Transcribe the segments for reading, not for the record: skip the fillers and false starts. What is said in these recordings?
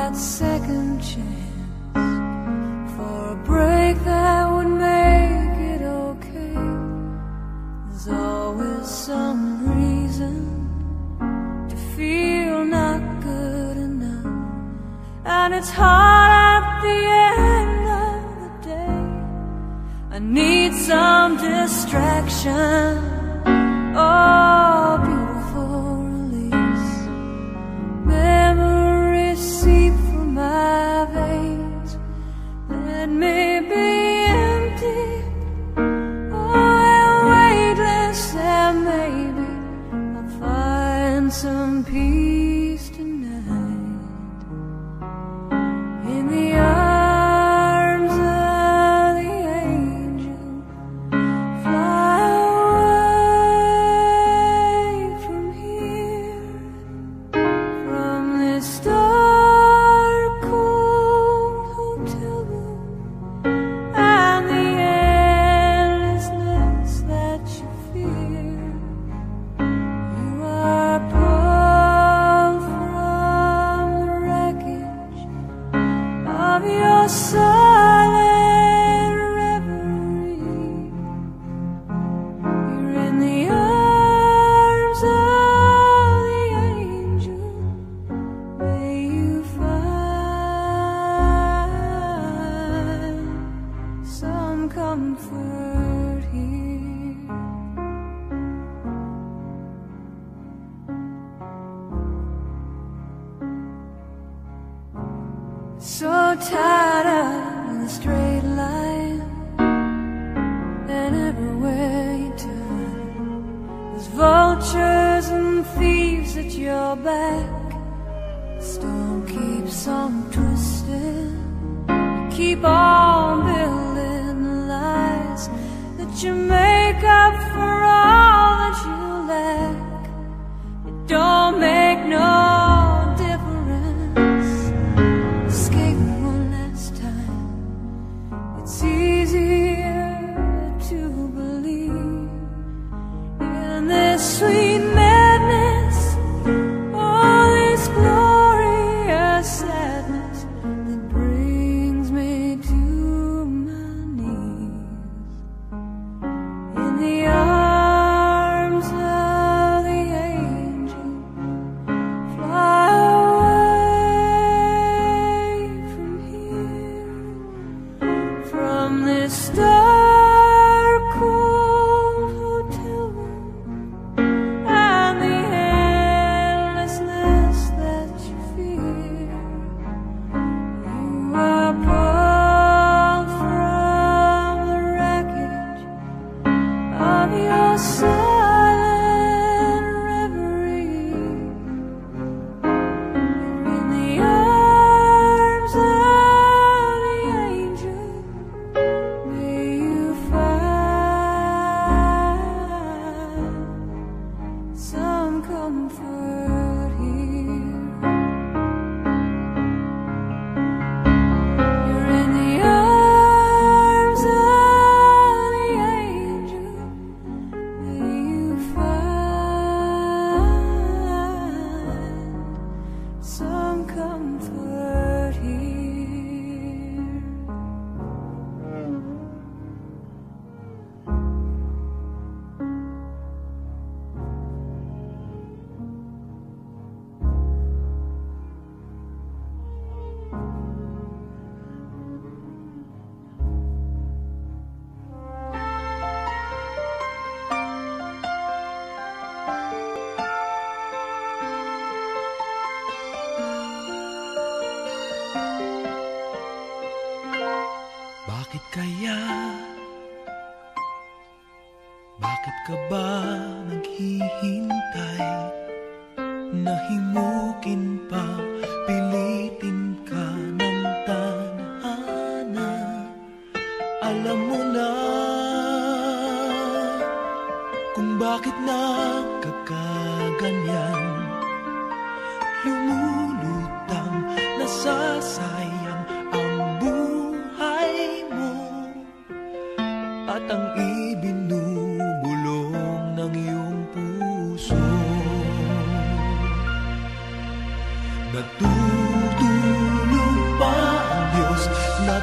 that second chance for a break that would make it okay. There's always some reason to feel not good enough, and it's hard at the end of the day. I need some distraction, oh, beautiful release. Memories seep through my veins. Let me be empty, oh, and weightless, and maybe I'll find some peace tonight in the arms of the angel. Fly away from here, from this dark, cold hotel room, and the endlessness that you fear. You are pulled from the wreckage of your silent reverie. You're in the arms of the angel. May you find some comfort here. So tired of the straight line, and everywhere you turn, there's vultures and thieves at your back. The storm keeps on twisting. You keep on building the lies that you make up for all that you lack. It don't make no difference. Escape one last time. It's easier to believe in this sweet madness, all this glorious sadness that brings me to my knees. In the arms of the angel, fly away from here, from this dark, cold hotel room, and the endlessness that you fear. You are pulled from the wreckage of your silent reverie. In the arms of the angel, may you find some comfort here. You're in the arms of the angel. May you find some comfort here. Bakit kaya? Bakit ka ba naghihintay? Nahimukin pa, pilitin ka ng tadhana. Alam mo na kung bakit nagkakaganyan. Lumulutang, nasasayang ang buhay mo, at ang ibinubulong ng iyong puso. Natutulog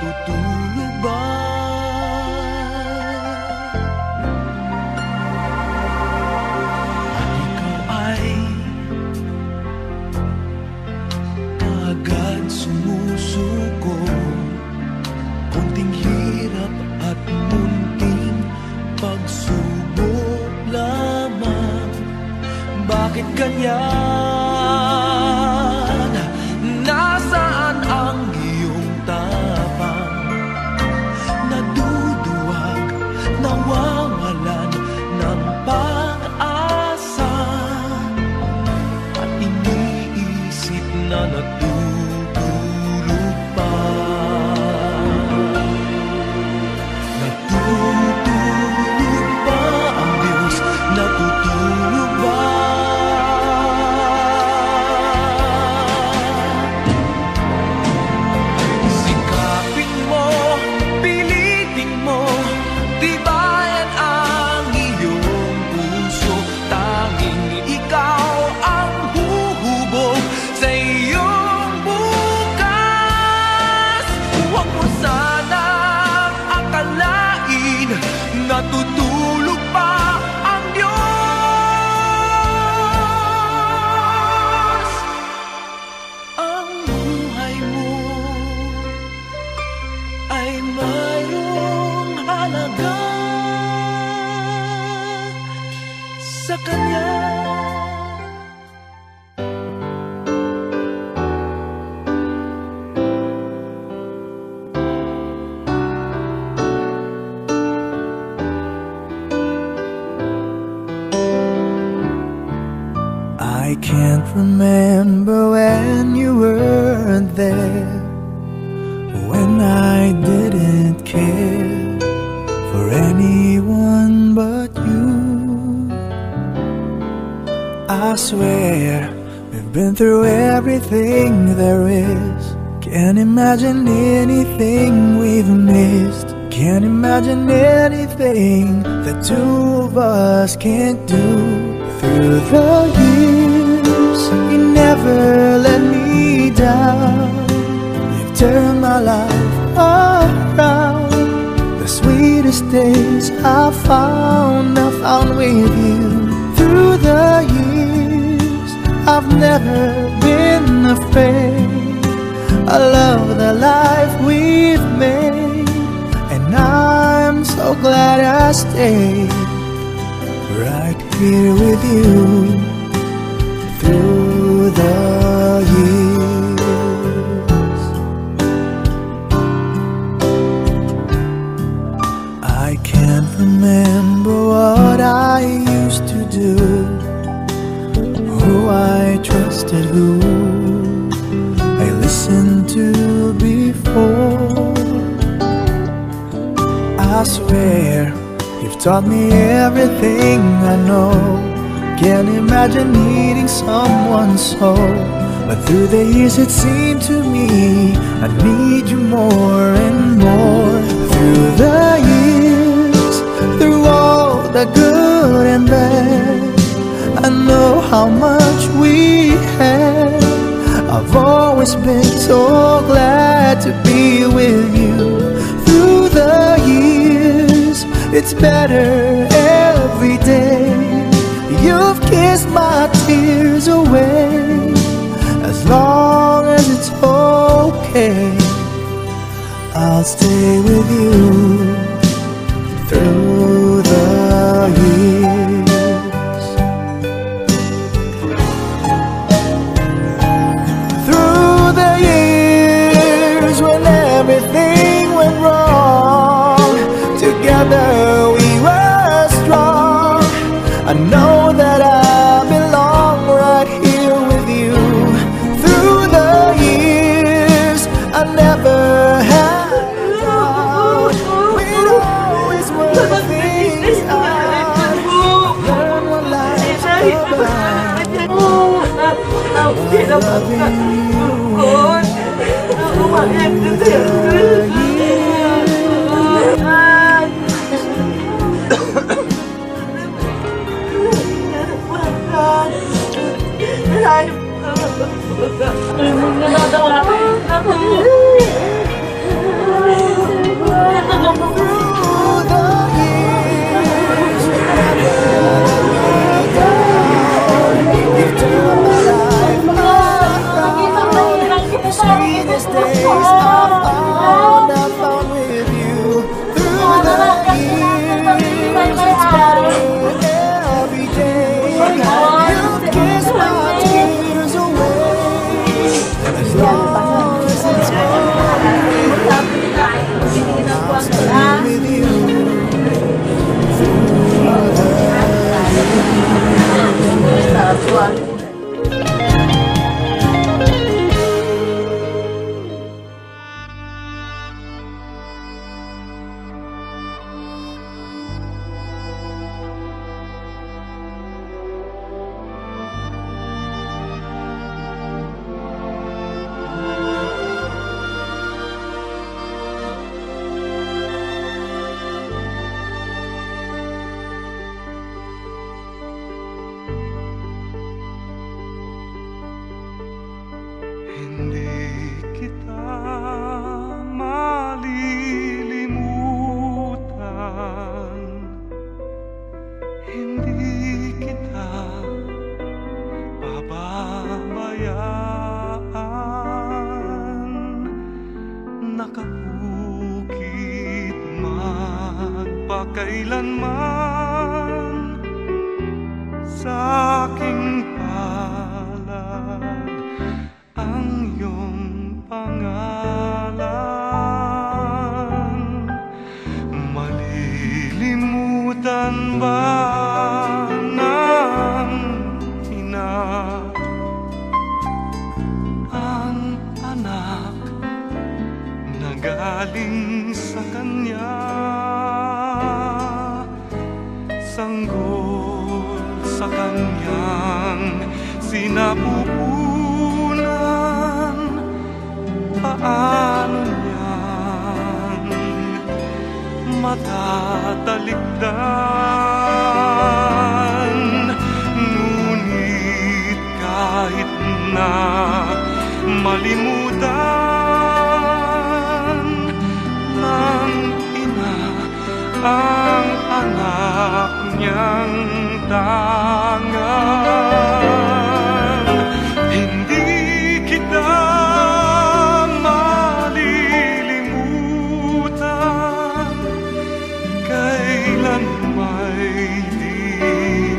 natutulog ba? At ikaw ay agad sumusuko, konting hirap at munting pagsubok lamang. Bakit ganyan? Nasaan ang iyong tapang? Naduduwag, nawawalan ng pag-asa, at iniisip na natutulog pa. Natutulog ba ang Diyos? Natutulog ba? Sikapin mo, pilitin mo, tibayan ang iyong puso. Tanging ikaw ang huhubog sa iyong bukas. Huwag mo sanang akalain natutulog pa ang Diyos. Ang buhay mo ay mayroong halaga sa Kanya. I can't remember when you weren't there, when I didn't care for anyone but you. I swear we've been through everything there is. Can't imagine anything we've missed. Can't imagine anything the two of us can't do. Through the years, you never let me down. You've turned my life around. The sweetest days I found with you. Through the years, I've never been afraid. I love the life we've made, and I'm so glad I stayed right here with you through the years. I can't remember what I used to do, who I trusted, who I listened to before. I swear you've taught me everything I know. Can't imagine needing someone so, but through the years it seemed to me I need you more and more. Through the years, through all the good and bad, I know how much we had. I've always been so glad to be with you. Through the years, it's better every day. You've kissed my tears away. As long as it's okay, I'll stay with you through the years. Through the years when everything went wrong, together we were strong. I know that I belong right here with you. Through the years, I never had a doubt. We'd always work things out. Learn what life's about. Loving you through the years. sweetest days I found with you. Through the years, it's better every day. You kiss my tears away. As long as it's going, I'll stay with you. Hindi kita malilimutan, hindi kita pababayaan. Nakabukid magpakailanman sa aking palad ang iyong pangalan. Malilimutan ba ng ina ang anak na galing sa kanya? Sanggol sa kanyang sinapupunan, paano niyang matatalikdan? Ngunit kahit na malimutan ng ina ang anak niyang tangan, hindi kita malilimutan. Kailan may di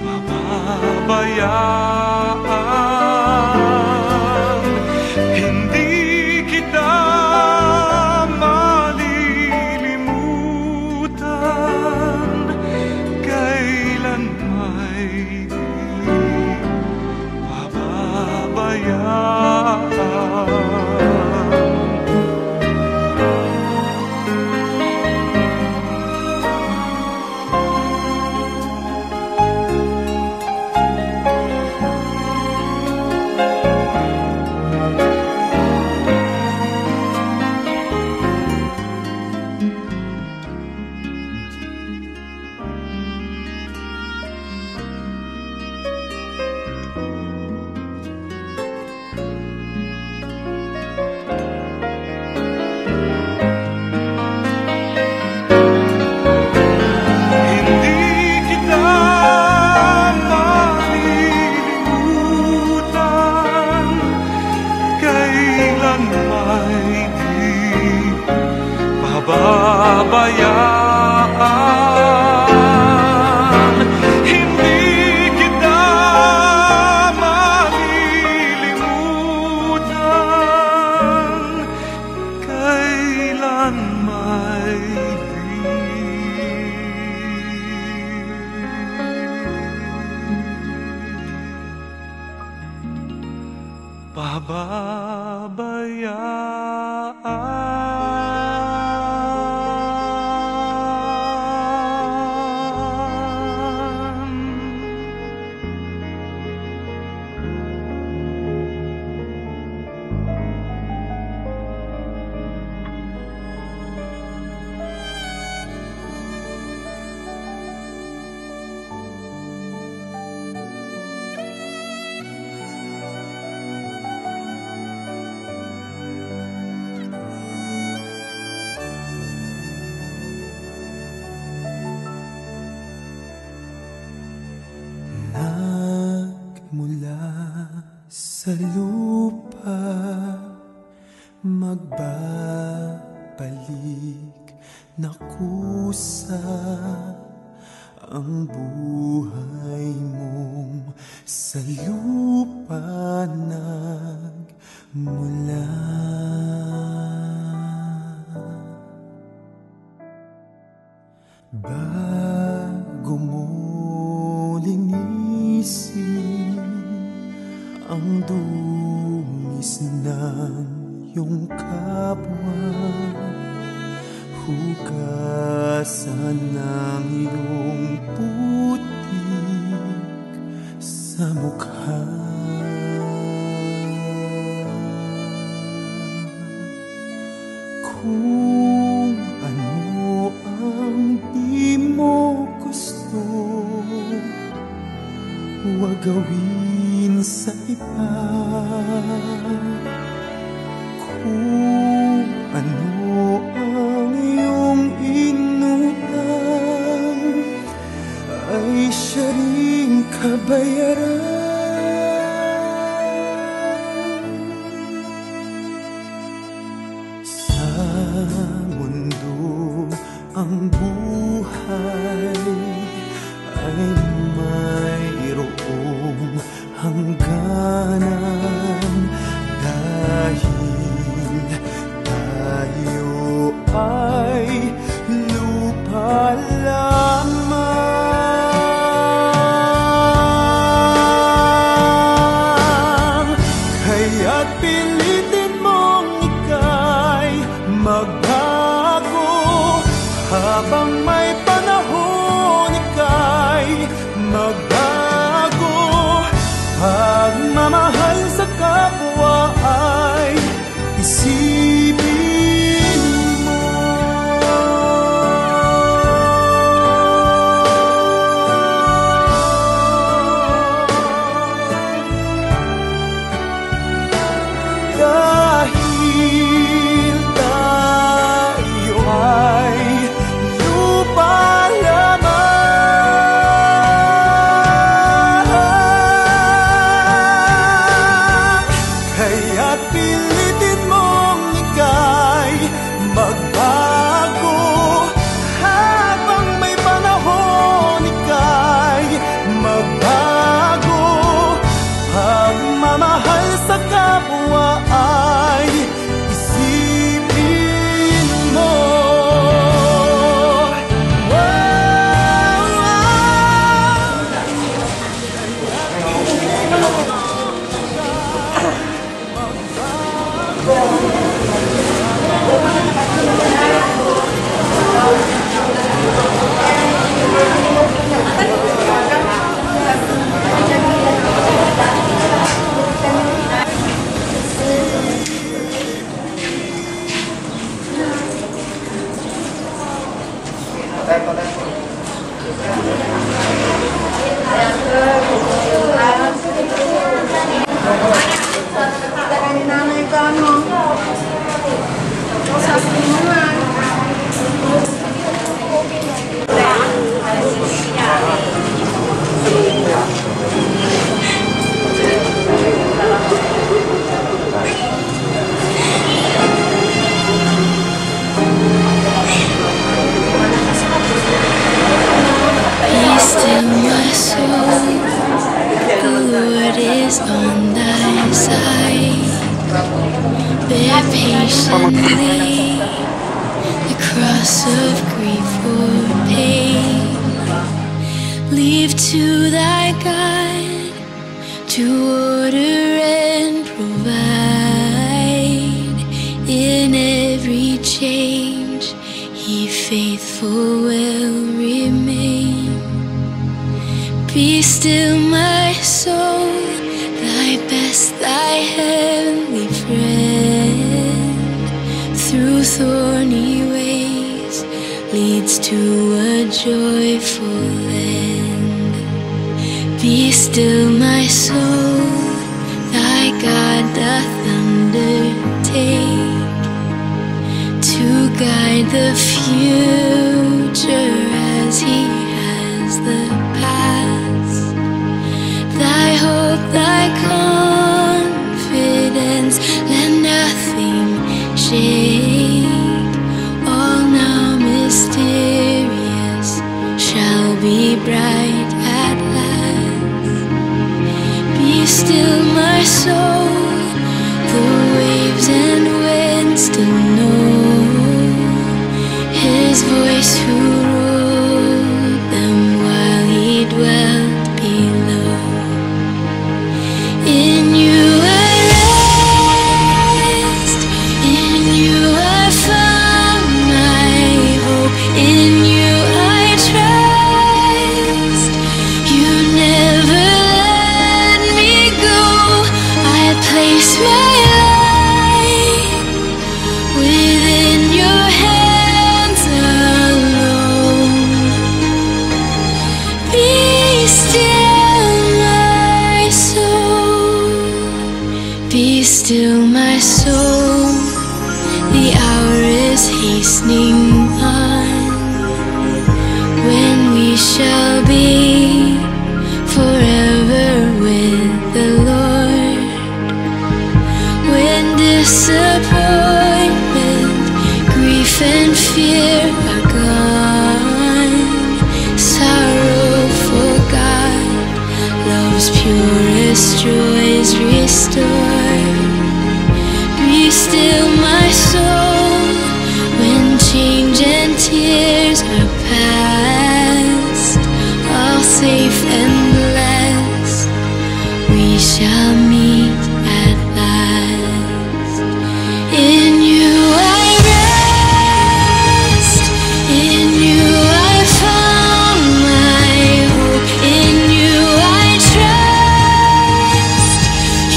mababayaan, hindi kita malilimutan. Kailan may di mababayaan. Pababayaan, hindi kita malilimutan. Kailan may di Nagmula sa lupa magbabalik na kusa ang buhay mong sa lupa nagmula. Bago mo linisin ang dungis ng iyong kapwa, hugasan ng iyong putik sa mukha. Kung ano ang di mo gusto, huwag gawin sa iba. Kung ano ang iyong inutang, ay siya ring kabayaran. Sa mundo ang buhay ay mayroong hangganan, dahil tayo ay lupa lamang. Kaya't pilitin mong ika'y magbago, habang may panahon ika'y magbago. Pagmamahal sa kapwa ay isipin mo. Dahil tayo ay lupa lamang, kaya't pilitin mong ika'y magbago, habang may panahon ika'y magbago. Pagmamahal sa kapwa ay isipin mo. Still my soul, the Lord is on thy side. Bear patiently the cross of grief or pain. Leave to thy God to order and provide. In every change He faithful will remain. Be still my soul, thy best, thy heavenly friend, through thorny ways leads to a joyful end. Be still my soul, thy God doth undertake to guide the future as He has the past. Thy hope, thy confidence, let nothing shade, all now mysterious, shall be bright at last. Be still, my soul, the waves and winds still know His voice who ruled them while He dwelt below. In you I rest, in you I found my hope, in you I trust. You never let me go. I place my life within your hands alone. Be still, my soul. Be still, my soul. The hour is hastening on, when we shall be forever with the Lord. When disappointment, grief and fear are gone, sorrow forgot, love's purest joys restored. Be still, my soul, when change and tears are past, all safe and blessed, we shall meet at last. In you I rest, in you I found my hope, in you I trust.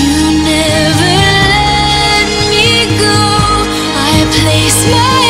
You never let me go. I place my